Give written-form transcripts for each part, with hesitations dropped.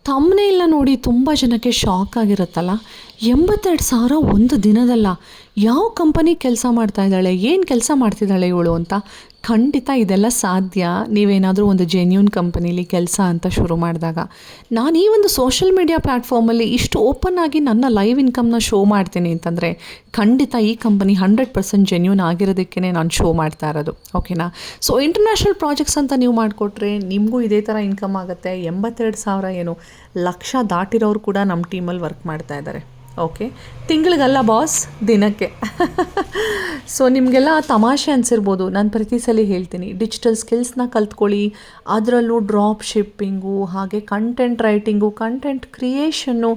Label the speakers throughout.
Speaker 1: ಥಂಬ್ನೇಲ್ನ ನೋಡಿ ತುಂಬ ಜನಕ್ಕೆ ಶಾಕ್ ಆಗಿರುತ್ತಲ್ಲ. 82,000 ಒಂದು ದಿನದಲ್ಲ. ಯಾವ ಕಂಪನಿ ಕೆಲಸ ಮಾಡ್ತಾ ಇದ್ದಾಳೆ, ಏನು ಕೆಲಸ ಮಾಡ್ತಿದ್ದಾಳೆ ಇವಳು ಅಂತ. ಖಂಡಿತ ಇದೆಲ್ಲ ಸಾಧ್ಯ ನೀವೇನಾದರೂ ಒಂದು ಜೆನ್ಯೂನ್ ಕಂಪನೀಲಿ ಕೆಲಸ ಅಂತ ಶುರು ಮಾಡಿದಾಗ. ನಾನು ಈ ಒಂದು ಸೋಷಲ್ ಮೀಡಿಯಾ ಪ್ಲ್ಯಾಟ್ಫಾರ್ಮಲ್ಲಿ ಇಷ್ಟು ಓಪನ್ ಆಗಿ ನನ್ನ ಲೈವ್ ಇನ್ಕಮ್ನ ಶೋ ಮಾಡ್ತೀನಿ ಅಂತಂದರೆ ಖಂಡಿತ ಈ ಕಂಪನಿ 100% ಜೆನ್ಯೂನ್ ಆಗಿರೋದಕ್ಕೇ ನಾನು ಶೋ ಮಾಡ್ತಾ ಇರೋದು. ಓಕೆನಾ. ಸೊ ಇಂಟರ್ನ್ಯಾಷನಲ್ ಪ್ರಾಜೆಕ್ಟ್ಸ್ ಅಂತ ನೀವು ಮಾಡಿಕೊಟ್ರೆ ನಿಮಗೂ ಇದೇ ಥರ ಇನ್ಕಮ್ ಆಗುತ್ತೆ. 82,000 ಏನು, ಲಕ್ಷ ದಾಟಿರೋರು ಕೂಡ ನಮ್ಮ ಟೀಮಲ್ಲಿ ವರ್ಕ್ ಮಾಡ್ತಾ ಇದ್ದಾರೆ. ಓಕೆ, ತಿಂಗಳಿಗಲ್ಲ ಬಾಸ್, ದಿನಕ್ಕೆ. ಸೊ ನಿಮಗೆಲ್ಲ ತಮಾಷೆ ಅನಿಸಿರ್ಬೋದು. ನಾನು ಪ್ರತಿ ಸಲ ಹೇಳ್ತೀನಿ, ಡಿಜಿಟಲ್ ಸ್ಕಿಲ್ಸ್ನ ಕಲ್ತ್ಕೊಳ್ಳಿ. ಅದರಲ್ಲೂ ಡ್ರಾಪ್ ಶಿಪ್ಪಿಂಗು, ಹಾಗೆ ಕಂಟೆಂಟ್ ರೈಟಿಂಗು, ಕಂಟೆಂಟ್ ಕ್ರಿಯೇಷನ್ನು,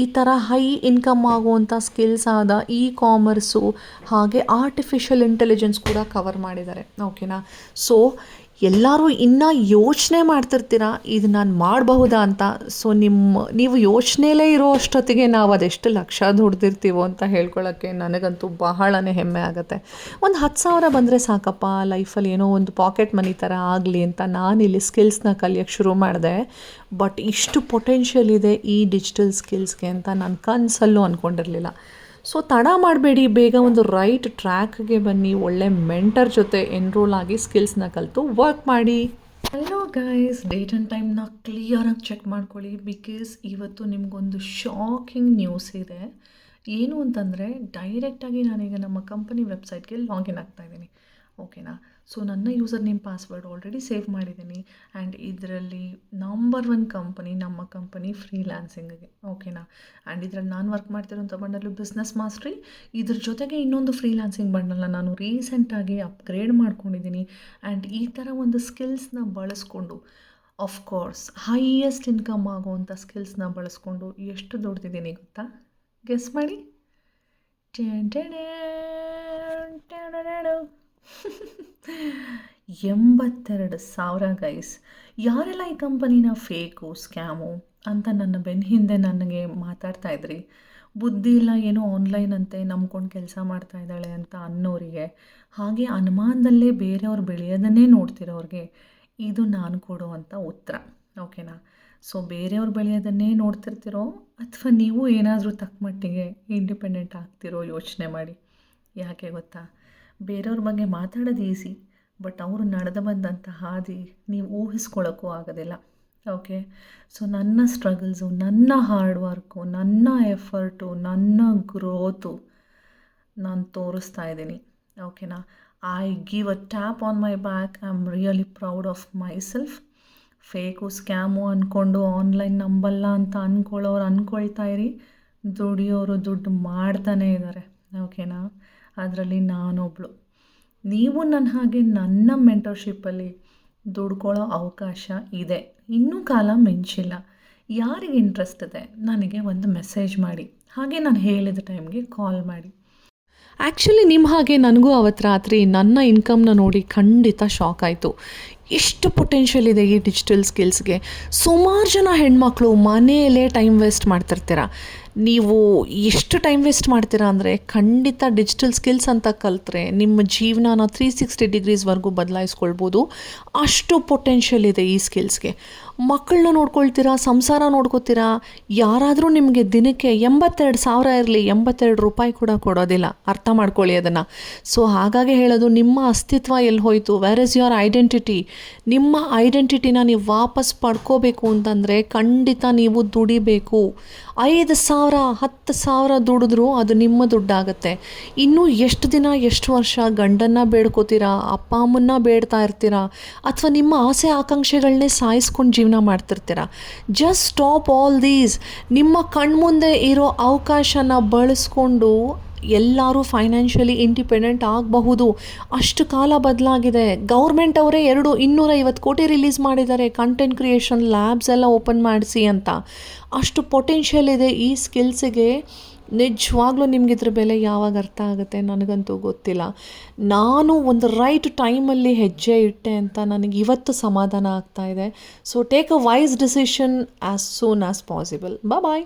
Speaker 1: ಈ ಥರ ಹೈ ಇನ್ಕಮ್ ಆಗುವಂಥ ಸ್ಕಿಲ್ಸ್ ಆದ ಕಾಮರ್ಸು, ಹಾಗೆ ಆರ್ಟಿಫಿಷಿಯಲ್ ಇಂಟೆಲಿಜೆನ್ಸ್ ಕೂಡ ಕವರ್ ಮಾಡಿದ್ದಾರೆ. ಓಕೆನಾ. ಸೊ ಎಲ್ಲರೂ ಇನ್ನೂ ಯೋಚನೆ ಮಾಡ್ತಿರ್ತೀರ, ಇದು ನಾನು ಮಾಡಬಹುದಾ ಅಂತ. ಸೊ ನೀವು ಯೋಚನೆಯಲ್ಲೇ ಇರೋ ಅಷ್ಟೊತ್ತಿಗೆ ನಾವು ಅದೆಷ್ಟು ಲಕ್ಷ ದುಡ್ದಿರ್ತೀವೋ ಅಂತ ಹೇಳ್ಕೊಳ್ಳೋಕ್ಕೆ ನನಗಂತೂ ಬಹಳನೇ ಹೆಮ್ಮೆ ಆಗುತ್ತೆ. ಒಂದು 10,000 ಬಂದರೆ ಸಾಕಪ್ಪ ಲೈಫಲ್ಲಿ, ಏನೋ ಒಂದು ಪಾಕೆಟ್ ಮನಿ ಥರ ಆಗಲಿ ಅಂತ ನಾನಿಲ್ಲಿ ಸ್ಕಿಲ್ಸ್ನ ಕಲಿಯೋಕ್ಕೆ ಶುರು ಮಾಡಿದೆ. ಬಟ್ ಇಷ್ಟು ಪೊಟೆನ್ಷಿಯಲ್ ಇದೆ ಈ ಡಿಜಿಟಲ್ ಸ್ಕಿಲ್ಸ್ಗೆ ಅಂತ ನಾನು ಕನಸಲ್ಲೂ ಅಂದ್ಕೊಂಡಿರಲಿಲ್ಲ. ಸೊ ತಡ ಮಾಡಬೇಡಿ, ಬೇಗ ಒಂದು ರೈಟ್ ಟ್ರ್ಯಾಕ್ಗೆ ಬನ್ನಿ. ಒಳ್ಳೆ ಮೆಂಟರ್ ಜೊತೆ ಎನ್ರೋಲ್ ಆಗಿ ಸ್ಕಿಲ್ಸ್ನ ಕಲಿತು ವರ್ಕ್ ಮಾಡಿ. ಹಲೋ ಗೈಸ್, ಡೇಟ್ ಆ್ಯಂಡ್ ಟೈಮ್ನ ಕ್ಲಿಯರಾಗಿ ಚೆಕ್ ಮಾಡ್ಕೊಳ್ಳಿ. ಬಿಕಾಸ್ ಇವತ್ತು ನಿಮಗೊಂದು ಶಾಕಿಂಗ್ ನ್ಯೂಸ್ ಇದೆ. ಏನು ಅಂತಂದರೆ, ಡೈರೆಕ್ಟಾಗಿ ನಾನೀಗ ನಮ್ಮ ಕಂಪನಿ ವೆಬ್ಸೈಟ್ಗೆ ಲಾಗಿನ್ ಆಗ್ತಾಯಿದ್ದೀನಿ. ಓಕೆನಾ. ಸೊ ನನ್ನ user name password already save ಮಾಡಿದ್ದೀನಿ. ಆ್ಯಂಡ್ ಇದರಲ್ಲಿ ನಂಬರ್ 1 ಕಂಪನಿ ನಮ್ಮ ಕಂಪನಿ ಫ್ರೀಲ್ಯಾನ್ಸಿಂಗ್ಗೆ. ಓಕೆನಾ. ಆ್ಯಂಡ್ ಇದರಲ್ಲಿ ನಾನು ವರ್ಕ್ ಮಾಡ್ತಿರೋಂಥ ಬಂಡಲು ಬಿಸ್ನೆಸ್ ಮಾಸ್ಟ್ರಿ. ಇದ್ರ ಜೊತೆಗೆ ಇನ್ನೊಂದು ಫ್ರೀಲ್ಯಾನ್ಸಿಂಗ್ ಬಂಡಲ್ನ ನಾನು ರೀಸೆಂಟಾಗಿ ಅಪ್ಗ್ರೇಡ್ ಮಾಡ್ಕೊಂಡಿದ್ದೀನಿ. ಆ್ಯಂಡ್ ಈ ಥರ ಒಂದು ಸ್ಕಿಲ್ಸ್ನ ಬಳಸ್ಕೊಂಡು, ಆಫ್ಕೋರ್ಸ್ ಹೈಯೆಸ್ಟ್ ಇನ್ಕಮ್ ಆಗುವಂಥ ಸ್ಕಿಲ್ಸ್ನ ಬಳಸ್ಕೊಂಡು ಎಷ್ಟು ದುಡ್ದಿದ್ದೀನಿ ಗೊತ್ತಾ? ಗೆಸ್ ಮಾಡಿ. 82,000 ಗೈಸ್. ಯಾರೆಲ್ಲ ಈ ಕಂಪನಿನ ಫೇಕು, ಸ್ಕ್ಯಾಮು ಅಂತ ನನ್ನ ಬೆನ್ನ ಹಿಂದೆ ನನಗೆ ಮಾತಾಡ್ತಾ ಇದ್ರಿ, ಬುದ್ಧಿ ಇಲ್ಲ, ಏನೋ ಆನ್ಲೈನ್ ಅಂತೆ ನಂಬ್ಕೊಂಡು ಕೆಲಸ ಮಾಡ್ತಾ ಇದ್ದಾಳೆ ಅಂತ ಅನ್ನೋರಿಗೆ, ಹಾಗೆ ಅನುಮಾನದಲ್ಲೇ ಬೇರೆಯವ್ರು ಬೆಳೆಯೋದನ್ನೇ ನೋಡ್ತಿರೋರಿಗೆ ಇದು ನಾನು ಕೊಡುವಂಥ ಉತ್ತರ. ಓಕೆನಾ. ಸೊ ಬೇರೆಯವ್ರು ಬೆಳೆಯೋದನ್ನೇ ನೋಡ್ತಿರ್ತಿರೋ ಅಥವಾ ನೀವು ಏನಾದರೂ ತಕ್ಕ ಮಟ್ಟಿಗೆ ಇಂಡಿಪೆಂಡೆಂಟ್ ಆಗ್ತಿರೋ ಯೋಚನೆ ಮಾಡಿ. ಯಾಕೆ ಗೊತ್ತಾ? ಬೇರೆಯವ್ರ ಬಗ್ಗೆ ಮಾತಾಡೋದು ಈಸಿ, ಬಟ್ ಅವರು ನಡೆದು ಬಂದಂಥ ಹಾದಿ ನೀವು ಊಹಿಸ್ಕೊಳ್ಳೋಕ್ಕೂ ಆಗೋದಿಲ್ಲ. ಓಕೆ. ಸೊ ನನ್ನ ಸ್ಟ್ರಗಲ್ಸು, ನನ್ನ ಹಾರ್ಡ್ ವರ್ಕು, ನನ್ನ ಎಫರ್ಟು, ನನ್ನ ಗ್ರೋತು ನಾನು ತೋರಿಸ್ತಾ ಇದ್ದೀನಿ. ಓಕೆನಾ. I give a tap on my back. I am really proud of my self. Fake, scam ಅಂದ್ಕೊಂಡು ಆನ್ಲೈನ್ ನಂಬಲ್ಲ ಅಂತ ಅಂದ್ಕೊಳ್ಳೋರು ಅಂದ್ಕೊಳ್ತಾ ಇರಿ, ದುಡಿಯೋರು ದುಡ್ಡು ಮಾಡ್ತಾನೇ ಇದ್ದಾರೆ. ಓಕೆನಾ. ಅದರಲ್ಲಿ ನಾನೊಬ್ಳು. ನೀವು ನನ್ನ ಹಾಗೆ ನನ್ನ ಮೆಂಟರ್ಶಿಪ್ಪಲ್ಲಿ ದುಡ್ಕೊಳ್ಳೋ ಅವಕಾಶ ಇದೆ. ಇನ್ನೂ ಕಾಲ ಮಿಂಚಿಲ್ಲ. ಯಾರಿಗೆ ಇಂಟ್ರೆಸ್ಟ್ ಇದೆ ನನಗೆ ಒಂದು ಮೆಸೇಜ್ ಮಾಡಿ, ಹಾಗೆ ನಾನು ಹೇಳಿದ ಟೈಮ್ಗೆ ಕಾಲ್ ಮಾಡಿ. ಆ್ಯಕ್ಚುಲಿ ನಿಮ್ಮ ಹಾಗೆ ನನಗೂ ಅವತ್ತು ರಾತ್ರಿ ನನ್ನ ಇನ್ಕಮ್ನ ನೋಡಿ ಖಂಡಿತ ಶಾಕ್ ಆಯಿತು. ಎಷ್ಟು ಪೊಟೆನ್ಷಿಯಲ್ ಇದೆ ಈ ಡಿಜಿಟಲ್ ಸ್ಕಿಲ್ಸ್ಗೆ. ಸುಮಾರು ಜನ ಹೆಣ್ಮಕ್ಳು ಮನೆಯಲ್ಲೇ ಟೈಮ್ ವೇಸ್ಟ್ ಮಾಡ್ತಿರ್ತೀರ. ನೀವು ಎಷ್ಟು ಟೈಮ್ ವೇಸ್ಟ್ ಮಾಡ್ತೀರಾ ಅಂದರೆ, ಖಂಡಿತ ಡಿಜಿಟಲ್ ಸ್ಕಿಲ್ಸ್ ಅಂತ ಕಲಿತ್ರೆ ನಿಮ್ಮ ಜೀವನನ 360 ಡಿಗ್ರೀಸ್ವರೆಗೂ ಬದಲಾಯಿಸ್ಕೊಳ್ಬೋದು. ಅಷ್ಟು ಪೊಟೆನ್ಷಿಯಲ್ ಇದೆ ಈ ಸ್ಕಿಲ್ಸ್ಗೆ. ಮಕ್ಕಳನ್ನ ನೋಡ್ಕೊಳ್ತೀರಾ, ಸಂಸಾರ ನೋಡ್ಕೋತೀರಾ. ಯಾರಾದರೂ ನಿಮಗೆ ದಿನಕ್ಕೆ 82,000 ಇರಲಿ, 82 ರೂಪಾಯಿ ಕೂಡ ಕೊಡೋದಿಲ್ಲ. ಅರ್ಥ ಮಾಡ್ಕೊಳ್ಳಿ ಅದನ್ನು. ಸೊ ಹಾಗಾಗಿ ಹೇಳೋದು, ನಿಮ್ಮ ಅಸ್ತಿತ್ವ ಎಲ್ಲಿ ಹೋಯಿತು? Where is your identity? ನಿಮ್ಮ ಐಡೆಂಟಿಟಿನ ನೀವು ವಾಪಸ್ ಪಡ್ಕೋಬೇಕು ಅಂತಂದರೆ ಖಂಡಿತ ನೀವು ದುಡಿಬೇಕು. 5,000 10,000 ದುಡಿದ್ರೂ ಅದು ನಿಮ್ಮ ದುಡ್ಡಾಗತ್ತೆ. ಇನ್ನೂ ಎಷ್ಟು ದಿನ, ಎಷ್ಟು ವರ್ಷ ಗಂಡನ್ನ ಬೇಡ್ಕೋತೀರಾ, ಅಪ್ಪ ಅಮ್ಮನ್ನ ಬೇಡ್ತಾ ಇರ್ತೀರಾ, ಅಥವಾ ನಿಮ್ಮ ಆಸೆ ಆಕಾಂಕ್ಷೆಗಳನ್ನೇ ಸಾಯಿಸ್ಕೊಂಡು ಜೀವನ ಮಾಡ್ತಿರ್ತೀರಾ? Just stop all these. ನಿಮ್ಮ ಕಣ್ಮುಂದೆ ಇರೋ ಅವಕಾಶನ ಬಳಸ್ಕೊಂಡು ಎಲ್ಲರೂ ಫೈನಾನ್ಷಿಯಲಿ ಇಂಡಿಪೆಂಡೆಂಟ್ ಆಗಬಹುದು. ಅಷ್ಟು ಕಾಲ ಬದಲಾಗಿದೆ. ಗೌರ್ಮೆಂಟ್ ಅವರೇ 250 ಕೋಟಿ ರಿಲೀಸ್ ಮಾಡಿದ್ದಾರೆ ಕಂಟೆಂಟ್ ಕ್ರಿಯೇಷನ್ ಲ್ಯಾಬ್ಸ್ ಎಲ್ಲ ಓಪನ್ ಮಾಡಿಸಿ ಅಂತ. ಅಷ್ಟು ಪೊಟೆನ್ಷಿಯಲ್ ಇದೆ ಈ ಸ್ಕಿಲ್ಸಿಗೆ. ನಿಜವಾಗ್ಲೂ ನಿಮ್ಗೆ ಇದ್ರ ಬೆಲೆ ಯಾವಾಗ ಅರ್ಥ ಆಗುತ್ತೆ ನನಗಂತೂ ಗೊತ್ತಿಲ್ಲ. ನಾನು ಒಂದು ರೈಟ್ ಟೈಮಲ್ಲಿ ಹೆಜ್ಜೆ ಇಟ್ಟೆ ಅಂತ ನನಗೆ ಇವತ್ತು ಸಮಾಧಾನ ಆಗ್ತಾ ಇದೆ. So take a wise decision as soon as possible. Bye.